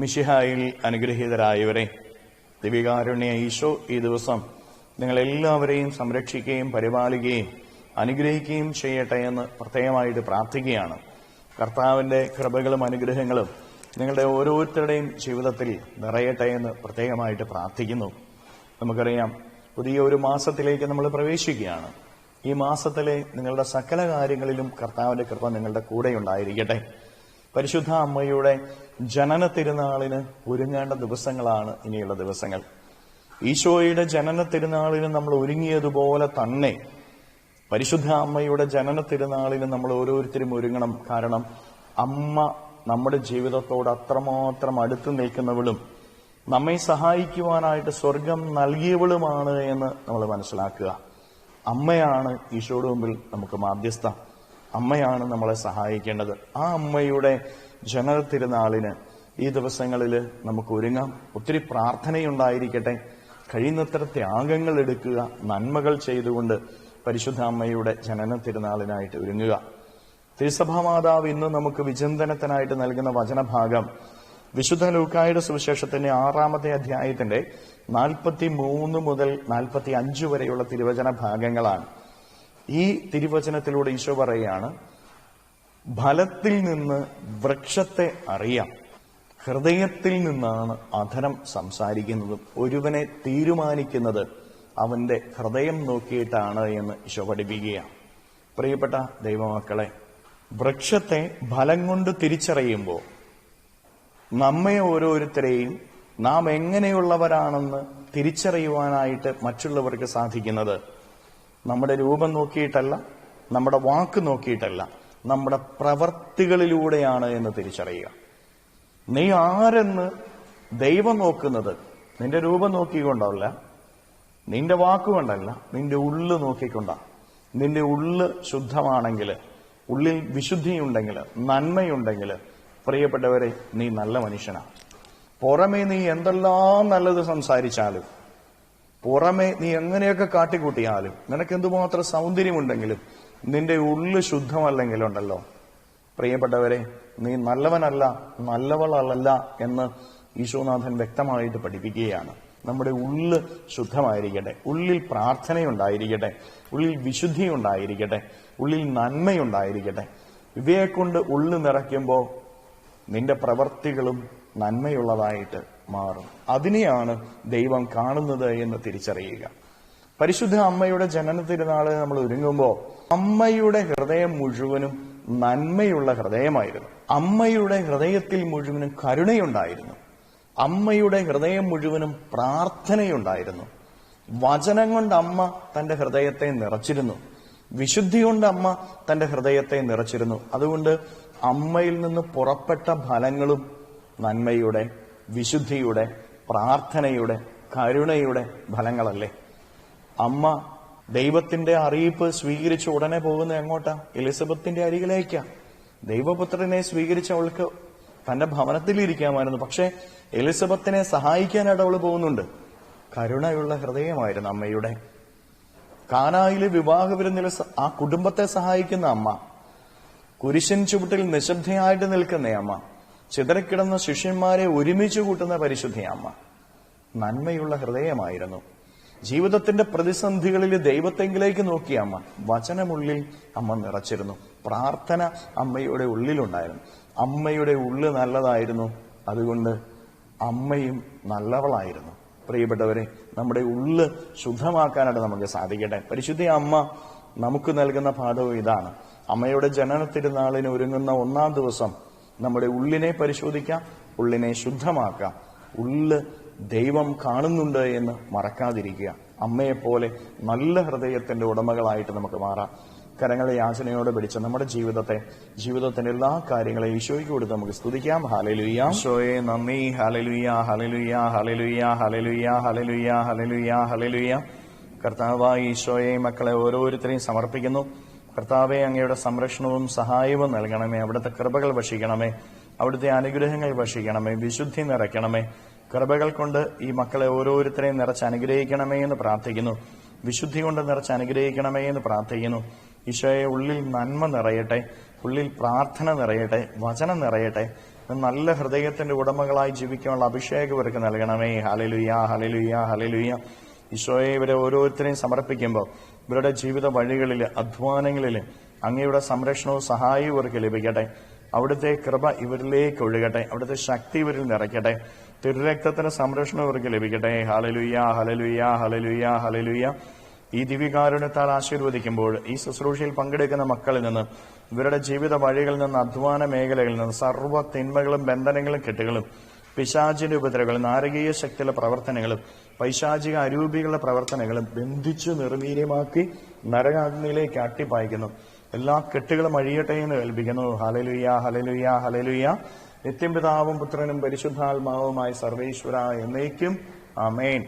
മിശിഹായിൽ അനുഗ്രഹീതരായവരെ, ദിവികാരുണ്യ ഈശോ ഈ ദിവസം നിങ്ങളെല്ലാവരെയും സംരക്ഷിക്കുകയും പരിപാലിക്കുകയും അനുഗ്രഹിക്കുകയും ചെയ്യട്ടെ എന്ന് പ്രത്യേകമായിട്ട് പ്രാർത്ഥിക്കുകയാണ്. കർത്താവിന്റെ കൃപകളും അനുഗ്രഹങ്ങളും നിങ്ങളുടെ ഓരോരുത്തരുടെയും ജീവിതത്തിൽ നിറയട്ടെ എന്ന് പ്രത്യേകമായിട്ട് പ്രാർത്ഥിക്കുന്നു. നമുക്കറിയാം, പുതിയ ഒരു മാസത്തിലേക്ക് നമ്മൾ പ്രവേശിക്കുകയാണ്. ഈ മാസത്തിലെ നിങ്ങളുടെ സകല കാര്യങ്ങളിലും കർത്താവിന്റെ കൃപ നിങ്ങളുടെ കൂടെ ഉണ്ടായിരിക്കട്ടെ. പരിശുദ്ധ അമ്മയുടെ ജനന തിരുനാളിന് ഒരുങ്ങേണ്ട ദിവസങ്ങളാണ് ഇനിയുള്ള ദിവസങ്ങൾ. ഈശോയുടെ ജനന തിരുനാളിന് നമ്മൾ ഒരുങ്ങിയതുപോലെ തന്നെ പരിശുദ്ധ അമ്മയുടെ ജനന തിരുനാളിന് നമ്മൾ ഓരോരുത്തരും ഒരുങ്ങണം. കാരണം അമ്മ നമ്മുടെ ജീവിതത്തോട് അത്രമാത്രം അടുത്ത് നിൽക്കുന്നവളും നമ്മെ സഹായിക്കുവാനായിട്ട് സ്വർഗം നൽകിയവളുമാണ് എന്ന് നമ്മൾ മനസ്സിലാക്കുക. അമ്മയാണ് ഈശോയുടെ മുമ്പിൽ നമുക്ക് മാധ്യസ്ഥ. അമ്മയാണ് നമ്മളെ സഹായിക്കേണ്ടത്. ആ അമ്മയുടെ ജനന തിരുനാളിന് ഈ ദിവസങ്ങളിൽ നമുക്ക് ഒരുങ്ങാം. ഒത്തിരി പ്രാർത്ഥനയുണ്ടായിരിക്കട്ടെ. കഴിയുന്നത്ര ത്യാഗങ്ങൾ എടുക്കുക. നന്മകൾ ചെയ്തുകൊണ്ട് പരിശുദ്ധ അമ്മയുടെ ജനന തിരുനാളിനായിട്ട് ഒരുങ്ങുക. തിരുസഭാ മാതാവ് ഇന്ന് നമുക്ക് വിചിന്തനത്തിനായിട്ട് നൽകുന്ന വചനഭാഗം വിശുദ്ധ ലൂക്കായുടെ സുവിശേഷത്തിന്റെ 6-ാമത്തെ അധ്യായത്തിന്റെ 43 മുതൽ 45 വരെയുള്ള തിരുവചന ഭാഗങ്ങളാണ്. ഈ തിരുവചനത്തിലൂടെ ഈശോ പറയുകയാണ്, ഫലത്തിൽ നിന്ന് വൃക്ഷത്തെ അറിയാം, ഹൃദയത്തിൽ നിന്നാണ് അധരം സംസാരിക്കുന്നതും ഒരുവനെ തീരുമാനിക്കുന്നത് അവന്റെ ഹൃദയം നോക്കിയിട്ടാണ് എന്ന് ഈശോ പഠിപ്പിക്കുകയാണ്. പ്രിയപ്പെട്ട ദൈവമക്കളെ, വൃക്ഷത്തെ ഫലം കൊണ്ട് തിരിച്ചറിയുമ്പോൾ നമ്മെ ഓരോരുത്തരെയും നാം എങ്ങനെയുള്ളവരാണെന്ന് തിരിച്ചറിയുവാനായിട്ട് മറ്റുള്ളവർക്ക് സാധിക്കുന്നത് നമ്മുടെ രൂപം നോക്കിയിട്ടല്ല, നമ്മുടെ വാക്ക് നോക്കിയിട്ടല്ല, നമ്മുടെ പ്രവർത്തികളിലൂടെയാണ് എന്ന് തിരിച്ചറിയുക. നീ ആരെന്ന് ദൈവം നോക്കുന്നത് നിന്റെ രൂപം നോക്കിക്കൊണ്ടല്ല, നിന്റെ വാക്കുകൊണ്ടല്ല, നിന്റെ ഉള്ള് നോക്കിക്കൊണ്ടാണ്. നിന്റെ ഉള്ള് ശുദ്ധമാണെങ്കിൽ, ഉള്ളിൽ വിശുദ്ധിയുണ്ടെങ്കിൽ, നന്മയുണ്ടെങ്കിൽ, പ്രിയപ്പെട്ടവരെ, നീ നല്ല മനുഷ്യനാണ്. പുറമേ നീ എന്തെല്ലാം നല്ലത് സംസാരിച്ചാലും, പുറമേ നീ എങ്ങനെയൊക്കെ കാട്ടിക്കൂട്ടിയാലും, നിനക്ക് എന്തുമാത്രം സൗന്ദര്യമുണ്ടെങ്കിലും നിന്റെ ഉള്ളു ശുദ്ധമല്ലെങ്കിലുണ്ടല്ലോ, പ്രിയപ്പെട്ടവരെ, നീ നല്ലവനല്ല, നല്ലവളല്ല എന്ന് ഈശോനാഥൻ വ്യക്തമായിട്ട് പഠിപ്പിക്കുകയാണ്. നമ്മുടെ ഉള്ള് ശുദ്ധമായിരിക്കട്ടെ, ഉള്ളിൽ പ്രാർത്ഥനയുണ്ടായിരിക്കട്ടെ, ഉള്ളിൽ വിശുദ്ധി ഉണ്ടായിരിക്കട്ടെ, ഉള്ളിൽ നന്മയുണ്ടായിരിക്കട്ടെ. ഇവയെക്കൊണ്ട് ഉള്ളു നിറയ്ക്കുമ്പോൾ നിന്റെ പ്രവർത്തികളും നന്മയുള്ളതായിട്ട് മാറും. അതിനെയാണ് ദൈവം കാണുന്നത് എന്ന് തിരിച്ചറിയുക. പരിശുദ്ധ അമ്മയുടെ ജനന തിരുനാള് നമ്മൾ ഒരുങ്ങുമ്പോൾ അമ്മയുടെ ഹൃദയം മുഴുവനും നന്മയുള്ള ഹൃദയമായിരുന്നു. അമ്മയുടെ ഹൃദയത്തിൽ മുഴുവനും കരുണയുണ്ടായിരുന്നു. അമ്മയുടെ ഹൃദയം മുഴുവനും പ്രാർത്ഥനയുണ്ടായിരുന്നു. വചനം കൊണ്ട് അമ്മ തന്റെ ഹൃദയത്തെ നിറച്ചിരുന്നു. വിശുദ്ധി കൊണ്ട് അമ്മ തന്റെ ഹൃദയത്തെ നിറച്ചിരുന്നു. അതുകൊണ്ട് അമ്മയിൽ നിന്ന് പുറപ്പെട്ട ഫലങ്ങളും നന്മയുടെ, വിശുദ്ധിയുടെ, പ്രാർത്ഥനയുടെ, കരുണയുടെ ഫലങ്ങളല്ലേ. അമ്മ ദൈവത്തിന്റെ അറിയിപ്പ് സ്വീകരിച്ച് ഉടനെ പോകുന്ന എങ്ങോട്ടാ? എലിസബത്തിന്റെ അരികിലേക്കാ. ദൈവപുത്രനെ സ്വീകരിച്ച അവൾക്ക് തന്റെ ഭവനത്തിലിരിക്കാമായിരുന്നു. പക്ഷെ എലിസബത്തിനെ സഹായിക്കാനായിട്ട് അവള് പോകുന്നുണ്ട്. കരുണയുള്ള ഹൃദയമായിരുന്നു അമ്മയുടെ. കാനായിലെ വിവാഹ വിരുന്നിൽ ആ കുടുംബത്തെ സഹായിക്കുന്ന അമ്മ, കുരിശൻ ചുവട്ടിൽ നിശബ്ദയായിട്ട് നിൽക്കുന്ന അമ്മ, ചിതറിക്കിടന്ന ശിഷ്യന്മാരെ ഒരുമിച്ച് കൂട്ടുന്ന പരിശുദ്ധ അമ്മ, നന്മയുള്ള ഹൃദയമായിരുന്നു. ജീവിതത്തിന്റെ പ്രതിസന്ധികളിൽ ദൈവത്തെങ്കിലേക്ക് നോക്കിയ അമ്മ, വചനമുള്ളിൽ അമ്മ നിറച്ചിരുന്നു. പ്രാർത്ഥന അമ്മയുടെ ഉള്ളിലുണ്ടായിരുന്നു. അമ്മയുടെ ഉള്ള് നല്ലതായിരുന്നു. അതുകൊണ്ട് അമ്മയും നല്ലവളായിരുന്നു. പ്രിയപ്പെട്ടവരെ, നമ്മുടെ ഉള്ള് ശുദ്ധമാക്കാനായിട്ട് നമുക്ക് സാധിക്കട്ടെ. പരിശുദ്ധ അമ്മ നമുക്ക് നൽകുന്ന പാഠവും ഇതാണ്. അമ്മയുടെ ജനന തിരുനാളിന് ഒരുങ്ങുന്ന 1-ാം ദിവസം നമ്മുടെ ഉള്ളിനെ പരിശോധിക്കാം, ഉള്ളിനെ ശുദ്ധമാക്കാം. ഉള്ള് ദൈവം കാണുന്നുണ്ട് എന്ന് മറക്കാതിരിക്കുക. അമ്മയെപ്പോലെ നല്ല ഹൃദയത്തിന്റെ ഉടമകളായിട്ട് നമുക്ക് മാറാം. കരങ്ങളെ യാചനയോടെ പിടിച്ച് നമ്മുടെ ജീവിതത്തിന്റെ എല്ലാ കാര്യങ്ങളെയും ഈശോയ്ക്ക് കൊടുത്ത് നമുക്ക് സ്തുതിക്കാം. ഹല്ലേലൂയ. ഈശോയെ നന്ദി. Hallelujah, hallelujah, hallelujah, hallelujah, hallelujah, hallelujah, hallelujah. കർത്താവായ ഈശോയെ മക്കളെ ഓരോരുത്തരെയും സമർപ്പിക്കുന്നു. കർത്താവെ, അങ്ങയുടെ സംരക്ഷണവും സഹായവും നൽകണമേ. അവിടുത്തെ കൃപകൾ വർഷിക്കണമേ. അവിടുത്തെ അനുഗ്രഹങ്ങൾ വർഷിക്കണമേ. വിശുദ്ധി നിറയ്ക്കണമേ. കൃപകൾ കൊണ്ട് ഈ മക്കളെ ഓരോരുത്തരെയും നിറച്ച് അനുഗ്രഹിക്കണമേ എന്ന് പ്രാർത്ഥിക്കുന്നു. വിശുദ്ധി കൊണ്ട് നിറച്ച് അനുഗ്രഹിക്കണമേ എന്ന് പ്രാർത്ഥിക്കുന്നു. ഈശോയെ, ഉള്ളിൽ നന്മ നിറയട്ടെ, ഉള്ളിൽ പ്രാർത്ഥന നിറയട്ടെ, വചനം നിറയട്ടെ. നല്ല ഹൃദയത്തിന്റെ ഉടമകളായി ജീവിക്കാനുള്ള അഭിഷേകം ഇവർക്ക് നൽകണമേ. Hallelujah, hallelujah, hallelujah. ഈശോയെ, ഇവരെ ഓരോരുത്തരെയും സമർപ്പിക്കുമ്പോൾ ഇവരുടെ ജീവിത വഴികളിൽ, അധ്വാനങ്ങളിൽ അങ്ങയുടെ സംരക്ഷണവും സഹായവും ഇവർക്ക് ലഭിക്കട്ടെ. അവിടുത്തെ കൃപ ഇവരിലേക്ക് ഒഴുകട്ടെ. അവിടുത്തെ ശക്തി ഇവരിൽ നിറയ്ക്കട്ടെ. തിരുരക്തത്തിന്റെ സംരക്ഷണം ഇവർക്ക് ലഭിക്കട്ടെ. Hallelujah, hallelujah, hallelujah, hallelujah. ഈ ദിവ്യകാരുണ്യത്താൽ ആശീർവദിക്കുമ്പോൾ ഈ ശുശ്രൂഷയിൽ പങ്കെടുക്കുന്ന മക്കളിൽ നിന്ന്, ഇവരുടെ ജീവിത വഴികളിൽ നിന്ന്, അധ്വാന മേഖലകളിൽ നിന്ന് സർവ്വ തിന്മകളും ബന്ധനങ്ങളും കെട്ടുകളും പിശാചിന്റെ ഉപദ്രവങ്ങളും നാരകീയ ശക്തിയുള്ള പ്രവർത്തനങ്ങളും പൈശാചിക അരൂപികളുടെ പ്രവർത്തനങ്ങളും ബന്ധിച്ചു നിർവീര്യമാക്കി നരകാഗ്നിയിലേക്ക് അട്ടിപ്പായിക്കുന്നു. എല്ലാ കെട്ടുകളും അഴിയട്ടെ എന്ന് കൽപ്പിക്കുന്നു. Hallelujah, hallelujah, hallelujah. നിത്യം പിതാവും പുത്രനും പരിശുദ്ധാത്മാവുമായി സർവേശ്വര എന്നേക്കും ആമേൻ.